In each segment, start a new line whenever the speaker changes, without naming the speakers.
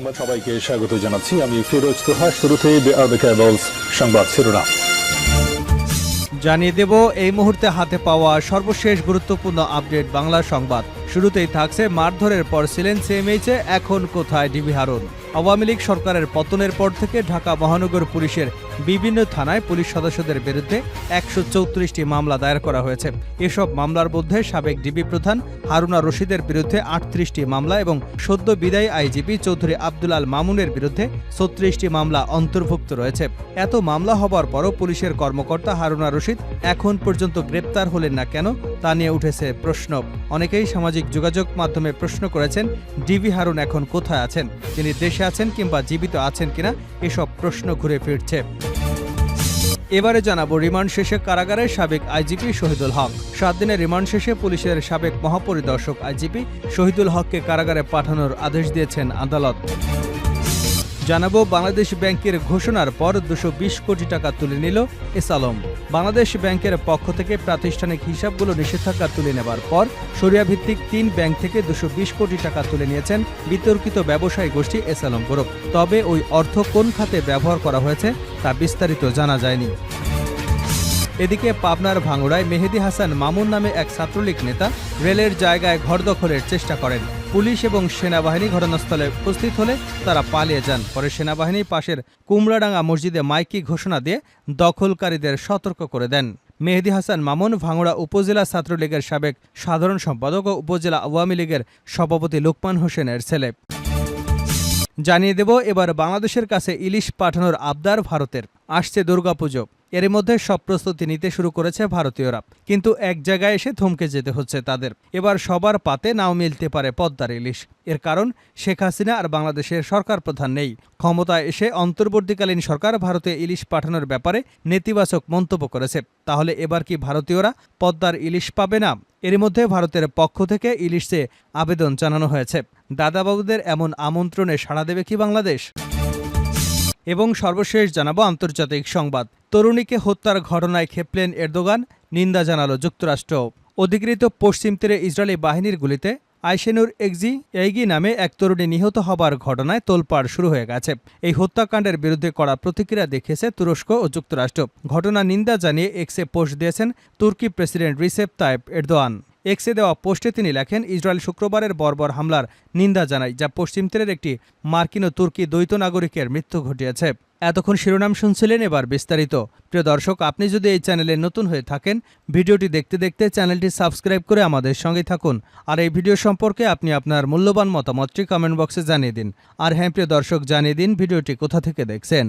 সংবাদ সবাইকে স্বাগত জানাচ্ছি। আমি ফিরোজ তোহা। শুরুতেই সংবাদ শিরোনাম
জানিয়ে দেব এই মুহূর্তে হাতে পাওয়া সর্বশেষ গুরুত্বপূর্ণ আপডেট বাংলা সংবাদ। শুরুতেই থাকছে মারধরের পর ছিলেন সিএমএইচে, এখন কোথায় ডিবি হারুন? আওয়ামী লীগ সরকারের পতনের পর থেকে ঢাকা মহানগর পুলিশের বিভিন্ন থানায় পুলিশ সদস্যদের বিরুদ্ধে ১৩৪টি মামলা দায়ের করা হয়েছে। এসব মামলার মধ্যে সাবেক ডিবি প্রধান হারুনা রশিদের বিরুদ্ধে ৩৮টি মামলা এবং সদ্য বিদায়ী আইজিপি চৌধুরী আব্দুল আল মামুনের বিরুদ্ধে ৩৬টি মামলা অন্তর্ভুক্ত রয়েছে। এত মামলা হবার পরও পুলিশের কর্মকর্তা হারুনা রশিদ এখন পর্যন্ত গ্রেপ্তার হলেন না কেন, তা নিয়ে উঠেছে প্রশ্ন। অনেকেই সামাজিক যোগাযোগ মাধ্যমে প্রশ্ন করেছেন, ডিবি হারুন এখন কোথায় আছেন? তিনি দেশে আছেন কিংবা জীবিত আছেন কিনা, এসব প্রশ্ন ঘুরে ফিরছে। এবারে জানাবো রিমান্ড শেষে কারাগারে সাবেক আইজিপি শহীদুল হক। ৭ দিনের রিমান্ড শেষে পুলিশের সাবেক মহাপরিদর্শক আইজিপি শহীদুল হককে কারাগারে পাঠানোর আদেশ দিয়েছেন আদালত। জানাবো বাংলাদেশ ব্যাংকের ঘোষণার পর ২২০ কোটি টাকা তুলে নিল এসালম। বাংলাদেশ ব্যাংকের পক্ষ থেকে প্রাতিষ্ঠানিক হিসাবগুলো নিষেধাজ্ঞা তুলে নেবার পর শরিয়াভিত্তিক ৩ ব্যাংক থেকে ২২০ কোটি টাকা তুলে নিয়েছেন বিতর্কিত ব্যবসায়ী গোষ্ঠী এসালম গ্রুপ। তবে ওই অর্থ কোন খাতে ব্যবহার করা হয়েছে তা বিস্তারিত জানা যায়নি। এদিকে পাবনার ভাঙড়ায় মেহেদী হাসান মামুন নামে এক ছাত্রলীগ নেতা রেলের জায়গায় ঘর দখলের চেষ্টা করেন। পুলিশ এবং সেনাবাহিনী ঘটনাস্থলে উপস্থিত হলে তারা পালিয়ে যান। পরে সেনাবাহিনী পাশের কুমড়াডাঙ্গা মসজিদে মাইকি ঘোষণা দিয়ে দখলকারীদের সতর্ক করে দেন। মেহেদী হাসান মামুন ভাঙড়া উপজেলা ছাত্রলীগের সাবেক সাধারণ সম্পাদক ও উপজেলা আওয়ামী লীগের সভাপতি লোকমান হোসেনের ছেলে। জানিয়ে দেব এবার বাংলাদেশের কাছে ইলিশ পাঠানোর আবদার ভারতের। আসছে দুর্গাপুজো, এর মধ্যে সব প্রস্তুতি নিতে শুরু করেছে ভারতীয়রা, কিন্তু এক জায়গায় এসে থমকে যেতে হচ্ছে তাদের। এবার সবার পাতে নাও মিলতে পারে পদ্মার ইলিশ। এর কারণ শেখ হাসিনা আর বাংলাদেশের সরকার প্রধান নেই। ক্ষমতায় এসে অন্তর্বর্তীকালীন সরকার ভারতে ইলিশ পাঠানোর ব্যাপারে নেতিবাচক মন্তব্য করেছে। তাহলে এবার কি ভারতীয়রা পদ্মার ইলিশ পাবে না? এর মধ্যে ভারতের পক্ষ থেকে ইলিশ চেয়ে আবেদন জানানো হয়েছে। দাদাবাবুদের এমন আমন্ত্রণে সাড়া দেবে কি বাংলাদেশ? এবং সর্বশেষ জানাবো আন্তর্জাতিক সংবাদ। তরুণীকে হত্যার ঘটনায় ক্ষেপলেন এরদোগান, নিন্দা জানালো যুক্তরাষ্ট্র। অধিকৃত পশ্চিম তীরে ইসরায়েলি বাহিনীর গুলিতে আইশেনুর এইগি নামে এক তরুণী নিহত হবার ঘটনায় তোলপাড় শুরু হয়ে গেছে। এই হত্যাকাণ্ডের বিরুদ্ধে কড়া প্রতিক্রিয়া দেখিয়েছে তুরস্ক ও যুক্তরাষ্ট্র। ঘটনা নিন্দা জানিয়ে এক্সে পোস্ট দিয়েছেন তুর্কি প্রেসিডেন্ট রিসেপ তাইপ এরদোয়ান। এক্সে দেওয়া পোস্টে তিনি লেখেন, ইসরায়েল শুক্রবারের বর্বর হামলার নিন্দা জানায়, যা পশ্চিম তীরের একটি মার্কিন ও তুর্কি দ্বৈত নাগরিকের মৃত্যু ঘটিয়েছে। এতক্ষণ শিরোনাম শুনছিলেন, এবার বিস্তারিত। প্রিয় দর্শক, আপনি যদি এই চ্যানেলে নতুন হয়ে থাকেন, ভিডিওটি দেখতে দেখতে চ্যানেলটি সাবস্ক্রাইব করে আমাদের সঙ্গে থাকুন। আর এই ভিডিও সম্পর্কে আপনি আপনার মূল্যবান মতামতটি কমেন্ট বক্সে জানিয়ে দিন। আর হ্যাঁ প্রিয় দর্শক, জানিয়ে দিন ভিডিওটি কোথা থেকে দেখছেন।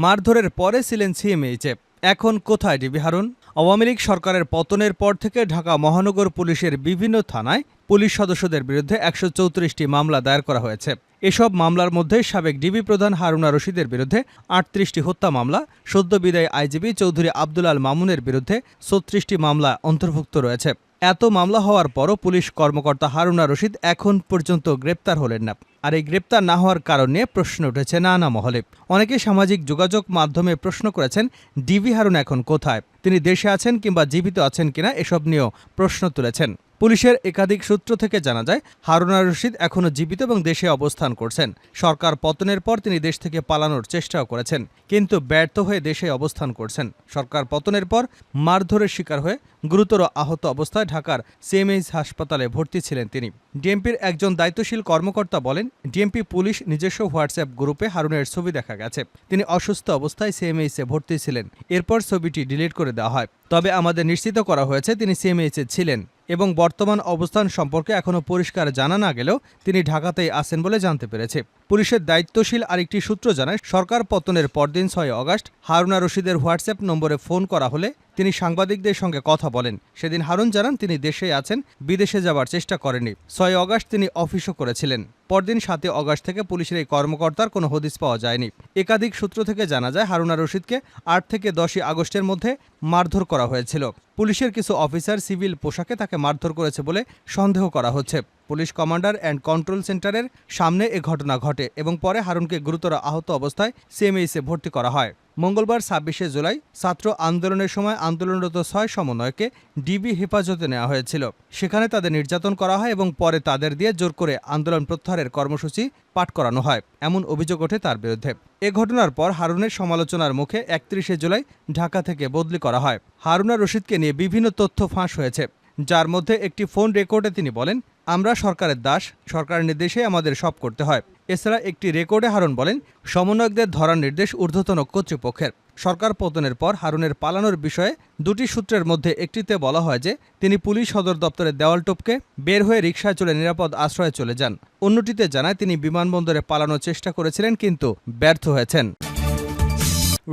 মারধরের পরে ছিলেন সিএমএইচে, এখন কোথায় ডিবি হারুন? আওয়ামী লীগ সরকারের পতনের পর থেকে ঢাকা মহানগর পুলিশের বিভিন্ন থানায় পুলিশ সদস্যদের বিরুদ্ধে ১৩৪টি মামলা দায়ের করা হয়েছে। এসব মামলার মধ্যে সাবেক ডিবি প্রধান হারুনা রশিদের বিরুদ্ধে ৩৮টি হত্যা মামলা, সদ্য বিদায়ী আইজিপি চৌধুরী আব্দুল আল মামুনের বিরুদ্ধে ৩৬টি মামলা অন্তর্ভুক্ত রয়েছে। এত মামলা হওয়ার পরও পুলিশ কর্মকর্তা হারুনা রশিদ এখন পর্যন্ত গ্রেপ্তার হলেন না। আর এই গ্রেপ্তার না হওয়ার কারণ নিয়ে প্রশ্ন উঠেছে নানা মহলে। অনেকে সামাজিক যোগাযোগ মাধ্যমে প্রশ্ন করেছেন, ডিবি হারুন এখন কোথায়? তিনি দেশে আছেন কিংবা জীবিত আছেন কিনা, এসব নিয়েও প্রশ্ন তুলেছেন। পুলিশের একাধিক সূত্র থেকে জানা যায়, হারুনা রশিদ এখনও জীবিত এবং দেশে অবস্থান করছেন। সরকার পতনের পর তিনি দেশ থেকে পালানোর চেষ্টাও করেছেন, কিন্তু ব্যর্থ হয়ে দেশে অবস্থান করছেন। সরকার পতনের পর মারধরের শিকার হয়ে গুরুতর আহত অবস্থায় ঢাকার সিএমএইচ হাসপাতালে ভর্তি ছিলেন তিনি। ডিএমপির একজন দায়িত্বশীল কর্মকর্তা বলেন, ডিএমপি পুলিশ নিজস্ব হোয়াটসঅ্যাপ গ্রুপে হারুনের ছবি দেখা গেছে। তিনি অসুস্থ অবস্থায় সিএমএইচে ভর্তি ছিলেন। এরপর ছবিটি ডিলিট করে দেওয়া হয়। তবে আমাদের নিশ্চিত করা হয়েছে তিনি সিএমএইচে ছিলেন এবং বর্তমান অবস্থান সম্পর্কে এখনও পরিষ্কার জানা না গেলেও তিনি ঢাকাতেই আছেন বলে জানতে পেরেছে। পুলিশের দায়িত্বশীল আরেকটি সূত্র জানায়, সরকার পতনের পরদিন ৬ আগস্ট হারুনা রশিদের হোয়াটসঅ্যাপ নম্বরে ফোন করা হলে তিনি সাংবাদিকদের সঙ্গে কথা বলেন। সেদিন হারুন জানান তিনি দেশে আছেন, বিদেশে যাবার চেষ্টা করেননি। ৬ আগস্ট তিনি অফিসও করেছিলেন। পরদিন ৭ আগস্ট থেকে পুলিশের এই কর্মকর্তার কোনো হদিস পাওয়া যায়নি। একাধিক সূত্র থেকে জানা যায়, হারুনা রশিদকে ৮ থেকে ১০ আগস্টের মধ্যে মারধর করা হয়েছিল। পুলিশের কিছু অফিসার সিভিল পোশাকে তাকে মারধর করেছে বলে সন্দেহ করা হচ্ছে। পুলিশ কমান্ডার অ্যান্ড কন্ট্রোল সেন্টারের সামনে এ ঘটনা ঘটে এবং পরে হারুনকে গুরুতর আহত অবস্থায় সিএমএইচে ভর্তি করা হয়। মঙ্গলবার ২৬শে জুলাই ছাত্র আন্দোলনের সময় আন্দোলনরত ৬ সমন্বয়কে ডিবি হেফাজতে নেওয়া হয়েছিল। সেখানে তাদের নির্যাতন করা হয় এবং পরে তাদের দিয়ে জোর করে আন্দোলন প্রত্যাহারের কর্মসূচি পাঠ করানো হয়, এমন অভিযোগ ওঠে তার বিরুদ্ধে। এ ঘটনার পর হারুনের সমালোচনার মুখে ৩১শে জুলাই ঢাকা থেকে বদলি করা হয়। হারুনা রশিদকে নিয়ে বিভিন্ন তথ্য ফাঁস হয়েছে, যার মধ্যে একটি ফোন রেকর্ডে তিনি বলেন, আমরা সরকারের দাস, সরকারের নির্দেশে আমাদের সব করতে হয়। এছাড়া একটি রেকর্ডে হারুন বলেন, সমন্বয়কদের ধরার নির্দেশ ঊর্ধ্বতন কর্তৃপক্ষের। সরকার পতনের পর হারুনের পালানোর বিষয়ে দুটি সূত্রের মধ্যে একটিতে বলা হয় যে তিনি পুলিশ সদর দপ্তরের দেওয়াল টপকে বের হয়ে রিকশায় চলে নিরাপদ আশ্রয়ে চলে যান। অন্যটিতে জানায় তিনি বিমানবন্দরে পালানোর চেষ্টা করেছিলেন কিন্তু ব্যর্থ হয়েছেন।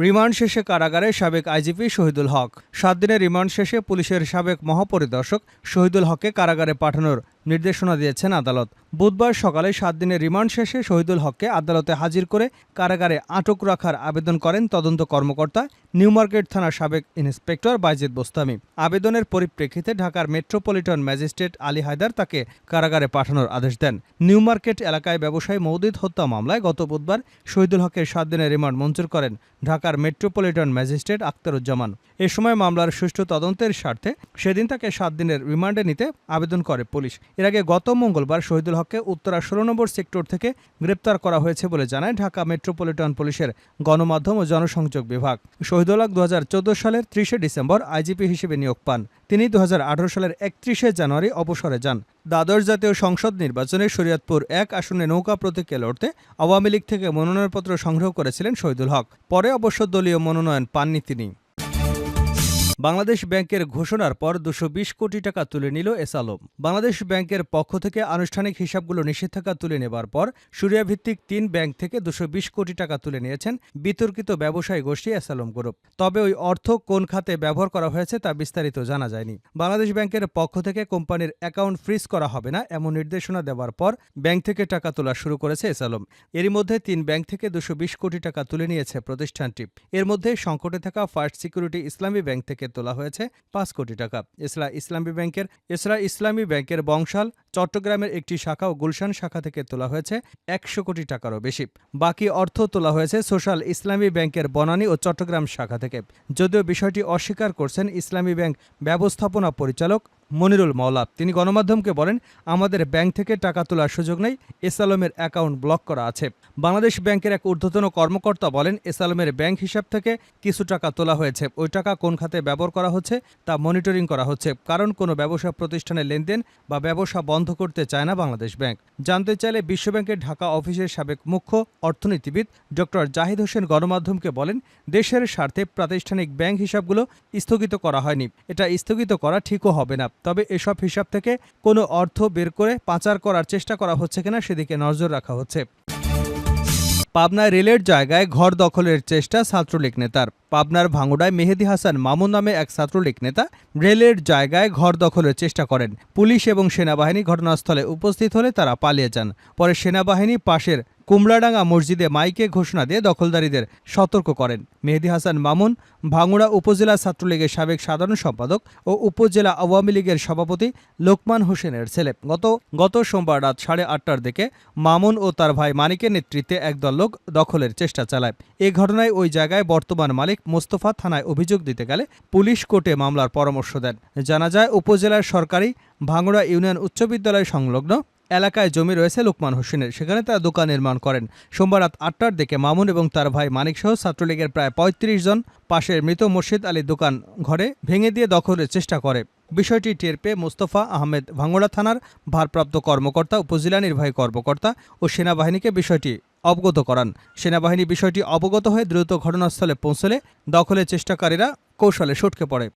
রিমান্ড শেষে কারাগারে সাবেক আইজিপি শহীদুল হক। ৭ দিনের রিমান্ড শেষে পুলিশের সাবেক মহাপরিদর্শক শহীদুল হককে কারাগারে পাঠানোর নির্দেশনা দিয়েছেন আদালত। বুধবার সকালে ৭ দিনের রিমান্ড শেষে শহীদুল হককে আদালতে হাজির করে কারাগারে আটক রাখার আবেদন করেন তদন্ত কর্মকর্তা নিউ মার্কেট থানার সাবেক ইন্সপেক্টর বাইজিদ বোস্তামি। আবেদনের পরিপ্রেক্ষিতে ঢাকার মেট্রোপলিটন ম্যাজিস্ট্রেট আলী হায়দার তাকে কারাগারে পাঠানোর আদেশ দেন। নিউ মার্কেট এলাকায় ব্যবসায়ী মওদুদ হত্যা মামলায় গত বুধবার শহীদুল হকের ৭ দিনের রিমান্ড মঞ্জুর করেন ঢাকার মেট্রোপলিটন ম্যাজিস্ট্রেট আখতারুজ্জামান। এ সময় মামলার সুষ্ঠু তদন্তের স্বার্থে সেদিন তাকে ৭ দিনের রিমান্ডে নিতে আবেদন করে পুলিশ। এর আগে গত মঙ্গলবার শহীদুল হককে উত্তরা ১৬ নম্বর সেক্টর থেকে গ্রেপ্তার করা হয়েছে বলে জানায় ঢাকা মেট্রোপলিটন পুলিশের গণমাধ্যম ও জনসংযোগ বিভাগ। শহীদুল হক ২০১৪ সালের ৩০শে ডিসেম্বর আইজিপি হিসেবে নিয়োগ পান। তিনি ২০১৮ সালের ৩১শে জানুয়ারি অবসরে যান। দ্বাদশ জাতীয় সংসদ নির্বাচনে শরীয়তপুর ১ আসনে নৌকা প্রতীকে লড়তে আওয়ামী লীগ থেকে মনোনয়নপত্র সংগ্রহ করেছিলেন শহীদুল হক। পরে অবশ্য দলীয় মনোনয়ন পাননি তিনি। বাংলাদেশ ব্যাংকের ঘোষণার পর ২২০ কোটি টাকা তুলে নিল এসআলম। বাংলাদেশ ব্যাংকের পক্ষ থেকে আনুষ্ঠানিক হিসাবগুলো নিষেধাজ্ঞা তুলে নেবার পর সুরিয়া-ভিত্তিক ৩ ব্যাংক থেকে ২২০ কোটি টাকা তুলে নিয়েছেন বিতর্কিত ব্যবসায়ী গোষ্ঠী এসআলম গ্রুপ। তবে ওই অর্থ কোন খাতে ব্যবহার করা হয়েছে তা বিস্তারিত জানা যায়নি। বাংলাদেশ ব্যাংকের পক্ষ থেকে কোম্পানির অ্যাকাউন্ট ফ্রিজ করা হবে না এমন নির্দেশনা দেওয়ার পর ব্যাংক থেকে টাকা তোলা শুরু করেছে এসআলম। এরই মধ্যে ৩ ব্যাংক থেকে ২২০ কোটি টাকা তুলে নিয়েছে প্রতিষ্ঠানটি। এর মধ্যে সংকটে থাকা ফার্স্ট সিকিউরিটি ইসলামী ব্যাংক থেকে তোলা হয়েছে ৫ কোটি টাকা। এছাড়া ইসলামী ব্যাংকের বংশাল, চট্টগ্রামের একটি শাখা ও গুলশান শাখা থেকে তোলা হয়েছে ১০০ কোটি টাকারও বেশি। বাকি অর্থ তোলা হয়েছে সোশ্যাল ইসলামী ব্যাংকের বনানী ও চট্টগ্রাম শাখা থেকে। যদিও বিষয়টি অস্বীকার করছেন ইসলামী ব্যাংক ব্যবস্থাপনা পরিচালক মনিরুল মাওলা। তিনি গণমাধ্যমকে বলেন, আমাদের ব্যাংক থেকে টাকা তোলার সুযোগ নেই, এসআলমের অ্যাকাউন্ট ব্লক করা আছে। বাংলাদেশ ব্যাংকের এক ঊর্ধ্বতন কর্মকর্তা বলেন, এসআলমের ব্যাংক হিসাব থেকে কিছু টাকা তোলা হয়েছে। ওই টাকা কোন খাতে ব্যবহার করা হচ্ছে তা মনিটরিং করা হচ্ছে, কারণ কোনো ব্যবসা প্রতিষ্ঠানের লেনদেন বা ব্যবসা বন্ধ করতে চায় না বাংলাদেশ ব্যাংক। জানতে চাইলে বিশ্বব্যাংকের ঢাকা অফিসের সাবেক মুখ্য অর্থনীতিবিদ ড জাহিদ হোসেন গণমাধ্যমকে বলেন, দেশের স্বার্থে প্রাতিষ্ঠানিক ব্যাংক হিসাবগুলো স্থগিত করা হয়নি। এটা স্থগিত করা ঠিকও হবে না। তবে এসব হিসাব থেকে কোনো অর্থ বের করে পাচার করার চেষ্টা করা হচ্ছে কিনা সেদিকে নজর রাখা হচ্ছে। পাবনায় রেলের জায়গায় ঘর দখলের চেষ্টা ছাত্রলীগ নেতার। পাবনার ভাঙ্গুড়ায় মেহেদী হাসান মামুন নামে এক ছাত্রলীগ নেতা রেলের জায়গায় ঘর দখলের চেষ্টা করেন। পুলিশ এবং সেনাবাহিনী ঘটনাস্থলে উপস্থিত হলে তারা পালিয়ে যান। পরে সেনাবাহিনী পাশের কুমড়াডাঙ্গা মসজিদে মাইকে ঘোষণা দিয়ে দখলদারীদের সতর্ক করেন। মেহেদী হাসান মামুন ভাঙ্গুড়া উপজেলা ছাত্রলীগের সাবেক সাধারণ সম্পাদক ও উপজেলা আওয়ামী লীগের সভাপতি লোকমান হোসেনের ছেলে। গত সোমবার রাত 8:30টার দিকে মামুন ও তার ভাই মানিকের নেতৃত্বে একদল লোক দখলের চেষ্টা চালায়। এ ঘটনায় ওই জায়গায় বর্তমান মালিক মোস্তফা থানায় অভিযোগ দিতে গেলে পুলিশ কোর্টে মামলার পরামর্শ দেন। জানা যায়, উপজেলার সরকারি ভাঙ্গুড়া ইউনিয়ন উচ্চ বিদ্যালয় সংলগ্ন এলাকায় জমি রয়েছে লোকমান হোসেনের, সেখানে তারা দোকান নির্মাণ করেন। সোমবার রাত 8টার দিকে মামুন এবং তার ভাই মানিক সহ ছাত্রলীগের প্রায় ৩৫ জন পাশের মৃত মুর্শিদ আলীর দোকান ঘরে ভেঙে দিয়ে দখলের চেষ্টা করে। বিষয়টি টের পেয়ে মোস্তফা আহমেদ ভাঙ্গুড়া থানার ভারপ্রাপ্ত কর্মকর্তা, উপজেলা নির্বাহী কর্মকর্তা ও সেনাবাহিনীকে বিষয়টি অবগত করান। সেনাবাহিনী বিষয়টি অবগত হয়ে দ্রুত ঘটনাস্থলে পৌঁছলে দখলের চেষ্টাকারীরা কৌশলে সটকে পড়ে।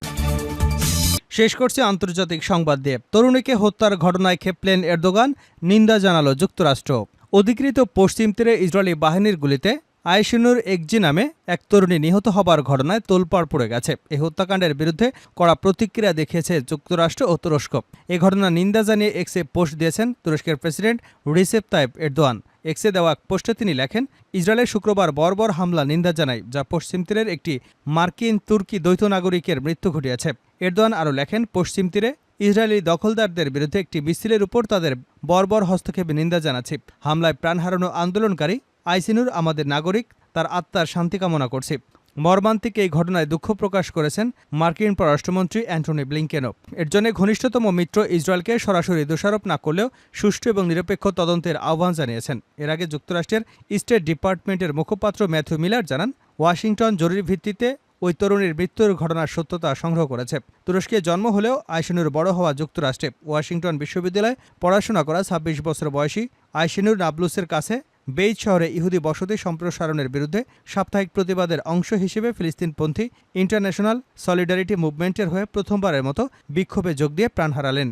শেষ করছে আন্তর্জাতিক সংবাদ দিয়ে। তরুণীকে হত্যার ঘটনায় ক্ষেপলেন এরদোগান, নিন্দা জানালো যুক্তরাষ্ট্র। অধিকৃত পশ্চিম তীরে ইসরায়েলি বাহিনীর গুলিতে আয়েশিনুর একজি নামে এক তরুণী নিহত হবার ঘটনায় তোলপাড় পড়ে গেছে। এই হত্যাকাণ্ডের বিরুদ্ধে কড়া প্রতিক্রিয়া দেখিয়েছে যুক্তরাষ্ট্র ও তুরস্ক। এ ঘটনার নিন্দা জানিয়ে এক্সে পোস্ট দিয়েছেন তুরস্কের প্রেসিডেন্ট রিসেপ তাইপ এরদোয়ান। এক্সে দেওয়া পোস্টে তিনি লেখেন, ইসরায়েলের শুক্রবার বর্বর হামলা নিন্দা জানায়, যা পশ্চিম তীরের একটি মার্কিন তুর্কি দ্বৈত নাগরিকের মৃত্যু ঘটিয়েছে। এরদোয়ান আরও লেখেন, পশ্চিম তীরে ইসরায়েলি দখলদারদের বিরুদ্ধে একটি মিছিলের উপর তাদের বর্বর হস্তক্ষেপে নিন্দা জানাচ্ছি। হামলায় প্রাণ হারানো আন্দোলনকারী আইসিনুর আমাদের নাগরিক, তার আত্মার শান্তি কামনা করছি। মর্মান্তিক এই ঘটনায় দুঃখ প্রকাশ করেছেন মার্কিন পররাষ্ট্রমন্ত্রী অ্যান্টনি ব্লিংকেনও। এর জন্য ঘনিষ্ঠতম মিত্র ইসরায়েলকে সরাসরি দোষারোপ না করলেও সুষ্ঠু এবং নিরপেক্ষ তদন্তের আহ্বান জানিয়েছেন। এর আগে যুক্তরাষ্ট্রের স্টেট ডিপার্টমেন্টের মুখপাত্র ম্যাথিউ মিলার জানান, ওয়াশিংটন জরুরি ভিত্তিতে ওই তরুণীর মৃত্যুর ঘটনার সত্যতা সংগ্রহ করেছে। তুরস্কে জন্ম হলেও আইসিনুর বড় হওয়া যুক্তরাষ্ট্রে। ওয়াশিংটন বিশ্ববিদ্যালয়ে পড়াশোনা করা ২৬ বছর বয়সী আইসিনুর নাবলুসের কাছে বেইত শহরে ইহুদি বসতি সম্প্রসারণের বিরুদ্ধে সাপ্তাহিক প্রতিবাদের অংশ হিসেবে ফিলিস্তিনপন্থী ইন্টারন্যাশনাল সলিডারিটি মুভমেন্টের হয়ে প্রথমবারের মতো বিক্ষোভে যোগ দিয়ে প্রাণ হারালেন।